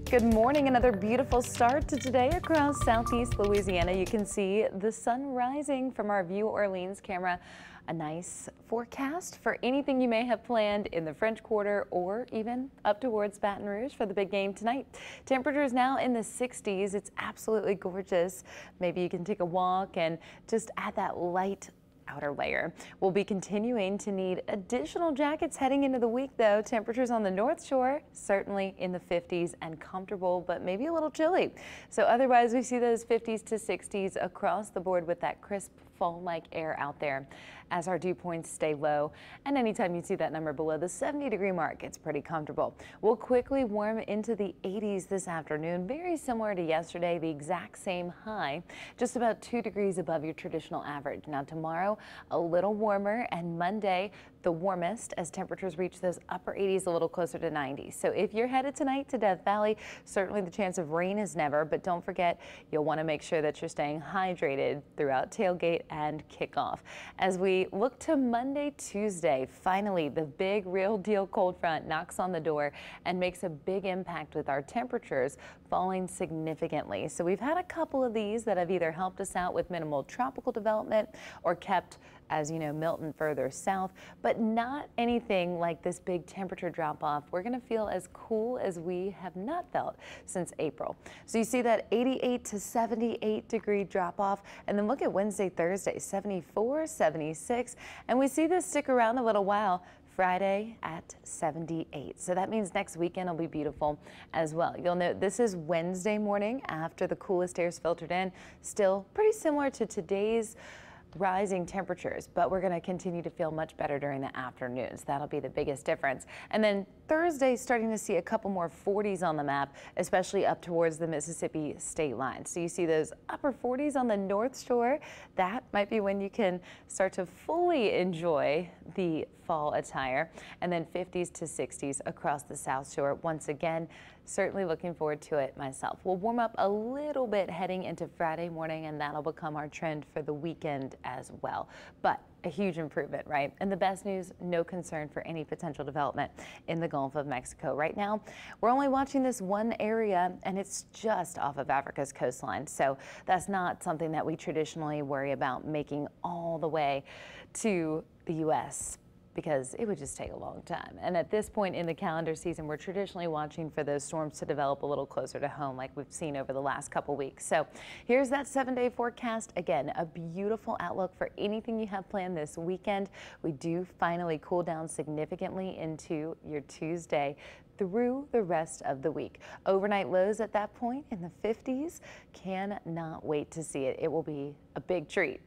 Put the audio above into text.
Good morning. Another beautiful start to today across southeast Louisiana. You can see the sun rising from our View Orleans camera. A nice forecast for anything you may have planned in the French Quarter or even up towards Baton Rouge for the big game tonight. Temperatures now in the 60s. It's absolutely gorgeous. Maybe you can take a walk and just add that light outer layer. We'll be continuing to need additional jackets heading into the week, though. Temperatures on the North Shore certainly in the 50s and comfortable, but maybe a little chilly. So otherwise, we see those 50s to 60s across the board with that crisp fall-like air out there as our dew points stay low. And anytime you see that number below the 70-degree mark, it's pretty comfortable. We'll quickly warm into the 80s this afternoon, very similar to yesterday, the exact same high, just about 2 degrees above your traditional average. Now tomorrow, a little warmer, and Monday, the warmest as temperatures reach those upper 80s, a little closer to 90. So if you're headed tonight to Death Valley, certainly the chance of rain is never, but don't forget, you'll want to make sure that you're staying hydrated throughout tailgate and kickoff. As we look to Monday, Tuesday, finally the big real deal cold front knocks on the door and makes a big impact with our temperatures falling significantly. So we've had a couple of these that have either helped us out with minimal tropical development or kept, as you know, Milton further south, but not anything like this big temperature drop off. We're going to feel as cool as we have not felt since April. So you see that 88 to 78 degree drop off, and then look at Wednesday, Thursday, 74, 76, and we see this stick around a little while. Friday at 78. So that means next weekend will be beautiful as well. You'll note this is Wednesday morning after the coolest air is filtered in. Still pretty similar to today's rising temperatures, but we're going to continue to feel much better during the afternoons. That'll be the biggest difference. And then Thursday, starting to see a couple more 40s on the map, especially up towards the Mississippi state line. So you see those upper 40s on the North Shore. That might be when you can start to fully enjoy the fall attire. And then 50s to 60s across the South Shore. Once again, certainly looking forward to it myself. We'll warm up a little bit heading into Friday morning, and that'll become our trend for the weekend as well. But a huge improvement, right? And the best news, no concern for any potential development in the Gulf of Mexico. Right now, we're only watching this one area, and it's just off of Africa's coastline. So that's not something that we traditionally worry about making all the way to the U.S., because it would just take a long time. And at this point in the calendar season, we're traditionally watching for those storms to develop a little closer to home like we've seen over the last couple weeks. So here's that 7-day forecast. Again, a beautiful outlook for anything you have planned this weekend. We do finally cool down significantly into your Tuesday through the rest of the week. Overnight lows at that point in the 50s. Cannot wait to see it. It will be a big treat